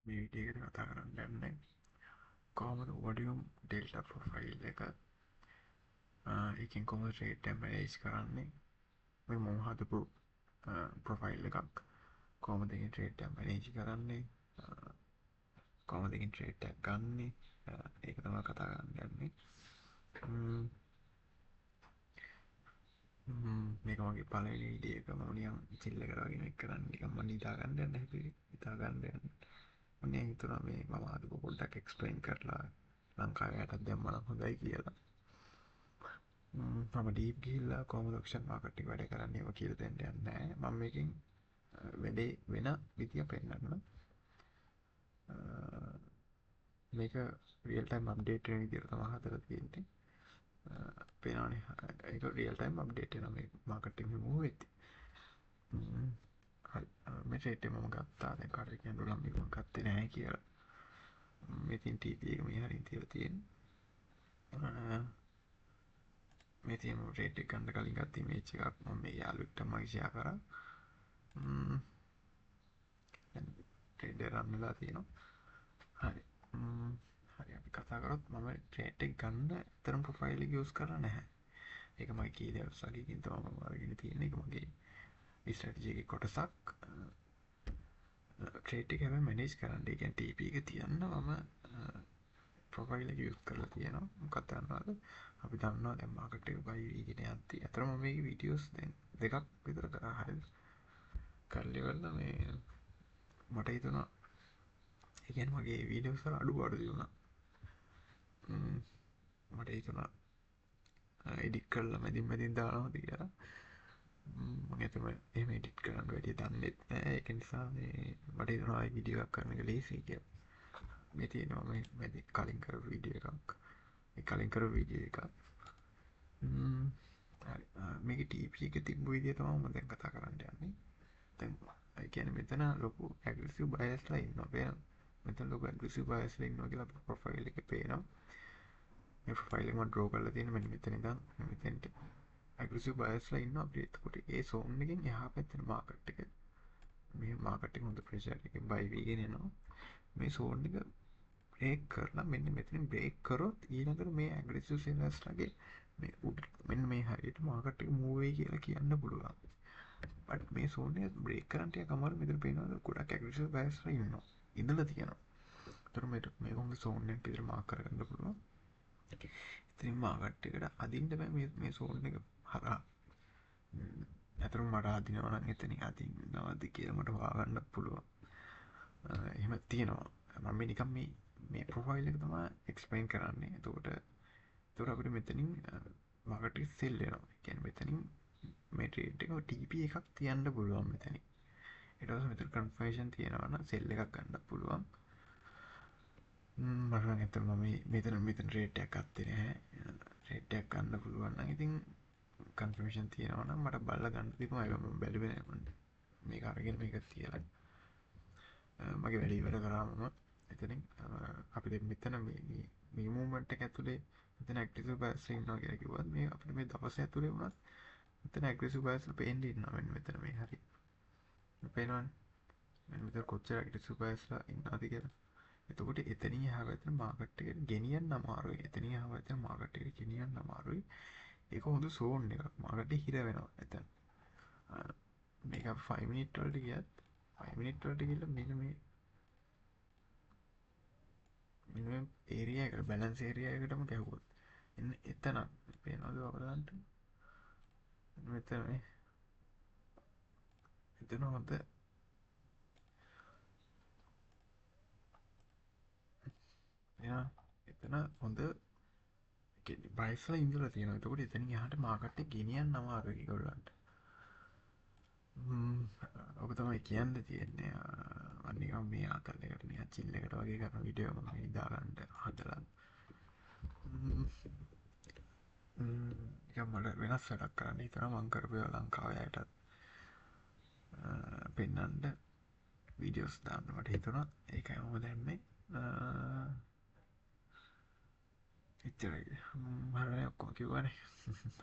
මේ වීඩියෝ එකට කතා කරන්න යන්නේ කොහොමද වොඩියුම් ඩෙල්ටා ප්‍රොෆයිල් එක එකෙන් කොහොමද රේට් එක මැනේජ් කරන්නේ මේ මම හදපු ප්‍රොෆයිල් එකක් කොහොමද ඒකෙන් රේට් එක මැනේජ් කරන්නේ කොහොමද ඒකෙන් රේට් එක ගන්නෙ ඒක තමයි කතා කරන්න යන්නේ මේක මගේ පළවෙනි වීඩියෝ එක මම නිකන් චිල් එක කරගෙන එක කරන්න නිකන් මම නිදා ගන්න යන්න හිතුවේ නිදා ගන්න යන්න මම හිතුණා මේ මම හදපු පොඩ්ඩක් එක්ස්ප්ලেইন කරලා ලංකාවේටත් දැම්මම හොඳයි කියලා මම ඩීප් ගිහිල්ලා කොහොමද ඔප්ෂන් මාකටිං වැඩ කරන්නේ ඒව කියලා දෙන්න යන්නේ නැහැ මම මේකෙන් වැඩේ වෙන විදිය පෙන්නන්න මේක රියල් ටයිම් අප්ඩේට් වෙන විදියට තමයි හදලා තියෙන්නේ පේනවනේ ඒක රියල් ටයිම් අප්ඩේට් වෙනවා මේ මාකටිං මූව් වෙද්දී හරි මේ රේට් එක මම ගත්තා දැන් කාටද කියන්න ඕන මේක මම ගත්තේ නැහැ කියලා මෙතින් TP එක මේ හරින් තියලා තියෙන්නේ මේ තියෙන රේට් එක ගන්න කලින් ගත්ත ඉමේජ් එකක් මම මේ යාළුවෙක්ට මම ෂෙයා කරා දැන් ට්‍රේඩ් එක රන් වෙලා තියෙනවා හරි හරි අපි කතා කරොත් මම ට්‍රේඩ් එක ගන්න තරම් ප්‍රොෆයිල් එක යූස් කරලා නැහැ ඒක මගේ කී දවස් වගේකින් තමයි මම අරගෙන තියෙන්නේ ඒක මගේ ස්ට්‍රැටජි එකේ කොටසක් ට්‍රේඩ් එක හැබැයි මැනේජ් කරන්න ඒ කියන්නේ TP එක තියන්න මම ප්‍රොෆයිල් එක යූස් කරලා තියෙනවා මොකක්ද දන්නවද අපි දන්නවා දැන් මාකට් එක බයි වීගෙන යද්දි අතර මම මේකේ වීඩියෝස් දැන් දෙකක් විතර කරා හරිද කරලා ඉවරලා මේ මට හිතුණා ඒ කියන්නේ මගේ වීඩියෝස් වල අඩු තිබුණා මට හිතුණා එඩිට් කරලා මැදින් දානවා කියලා මම හිතුවා එහෙම එඩිට් කරන්න වැඩි දන්නෙත් නෑ ඒක නිසා මේ මට හිතුණා ආයි වීඩියෝ එකක් කරන එක ලේසියි කියලා මේ තියෙනවා මේ මැදි කලින් කරපු වීඩියෝ එකක් මේ කලින් කරපු වීඩියෝ එකක් හරි මේකේ TP එක තිබ්බ විදිය තමයි මම දැන් කතා කරන්න යන්නේ දැන් ඒ කියන්නේ මෙතන ලොකු ඇග්‍රෙසිව් බයස්ලා ඉන්නවා පේනවා මෙතන ලොකු ඇග්‍රෙසිව් බයස්ලා ඉන්නවා කියලා ප්‍රොෆයිල් එකේ පේනවා මේ ප්‍රොෆයිල් එක මම ඩ්‍රෝ කරලා තියෙන මෙන්න මෙතන ඉඳන් මෙතෙන්ට ඇග්‍රෙසිව් බයස්ලා ඉන්නවා අපි එතකොට ඒ සෝන් එකෙන් එහා පැත්තේ මාකට් එක මේ මාකට් එක හොඳ ප්‍රෙෂර් එකකින් බයි වීගෙන යනවා මේ සෝන් එක බ්‍රේක් කරලා මෙන්න මෙතනින් බ්‍රේක් කරොත් ඊළඟට මේ ඇග්‍රෙසිව් සෙලර්ස්ලාගේ මේ උඩ මෙන්න මේ හරියට මාකට් එක මූව් වෙයි කියලා කියන්න පුළුවන් බට් මේ සෝන් එක බ්‍රේක් කරන්න ටිකක් අමාරු මෙතන පේනවා ගොඩක් ඇග්‍රෙසිව් බයස්ලා ඉන්නවා ඉඳලා තියෙනවා ඒතර මේක හොඳ සෝන් එකක් විතර මාක් කරගන්න පුළුවන් ඉතින් මාකට් එකට අදින්න බෑ මේ සෝන් එක හරහා ඇතරම මට අදිනවා නම් එතනින් අදින්නවද කියලා මට හොයාගන්න පුළුවන් එහෙම තියෙනවා මම නිකන් මේ ප්‍රොෆයිල් එක තමයි එක්ස්ප්ලেইন කරන්නේ එතකොට අපිට මෙතනින් මාකට් එක සෙල් වෙනවා ඒ කියන්නේ මෙතනින් මේ ට්‍රේඩ් එක TP එකක් තියන්න පුළුවන් මෙතනින් ඊට පස්සේ මෙතන කන්ෆර්මේෂන් තියෙනවා නම් සෙල් එකක් ගන්න පුළුවන් මට නම් ඇත්තටම මෙතන රේට් එකක් ගත්තේ නැහැ රේට් එකක් ගන්න පුළුවන් නම් ඉතින් කන්ෆර්මේෂන් තියෙනවා නම් මට බලලා ගන්න තිබුණා ඒක මම බැලුවේ නැහැ මේක අරගෙන මේක තියලා මගේ වැඩේ ඉවර කරාම එතනින් අපි දැන් මෙතන මේ මූවමන්ට් එක ඇතුලේ මෙතන ඇග්‍රෙසිව් බයස් ඉන්නවා කියලා කිව්වත් මේ අපිට මේ දවස් ඇතුලේ වුණත් මෙතන ඇග්‍රෙසිව් බයස් පේන්නේ ඉන්නවා මෙන්න මේ හරි පේනවනේ මෙතන කොච්චර ඇග්‍රෙසිව් බයස්ලා ඉන්නවද කියලා එතකොට එතනින් එහා පැත්තට මාකට් එකට ගෙනියන්න අමාරුයි. එතනින් එහා පැත්තට මාකට් එකට ගෙනියන්න අමාරුයි. ඒක හොඳ සෝන් එකක්. මාකට් එක හිර වෙනවා එතන. මේක 5 මිනිත් වලට ගියත් 5 මිනිත් වලට ගිහලා මෙන්න මේ ඒරියා එකට බැලන්ස් ඒරියා එකටම ගැහුවොත් එන්න එතන පේනවද ඔයාලන්ට? මෙතන මේ එතන හොඳ එතන හොඳ බයිස්ලා ඉඳලා තියෙනවා. එතකොට එතනින් එහාට මාකට් එක ගෙනියන්න අමාරුයි ඒගොල්ලන්ට. ඔක තමයි කියන්න තියෙන්නේ. මම නිකන් මේ ආකල් එකට නිකන් චිල් එකට වගේ කරන වීඩියෝ මම හිතා ගන්න හදලා. නිකන් මට වෙනස් වැඩක් කරන්න හිතනවා මම කරපු ඒවා ලංකාවේ අයටත් පෙන්නන්න වීඩියෝස් දාන්න මට හිතුණා. ඒකයි මම දැම්මේ. එච්චරයි හරි ඔක්කොම කිව්වනේ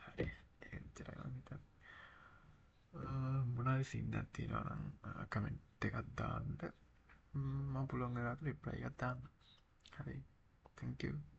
හරි එච්චරයි මම හිතන්නේ මොනවාරි සින්දක් තියෙනවා නම් කමෙන්ට් එකක් දාන්න මම පුළුවන් වෙලාවට රිප්ලයි එකක් දාන්න. හරි. thank you.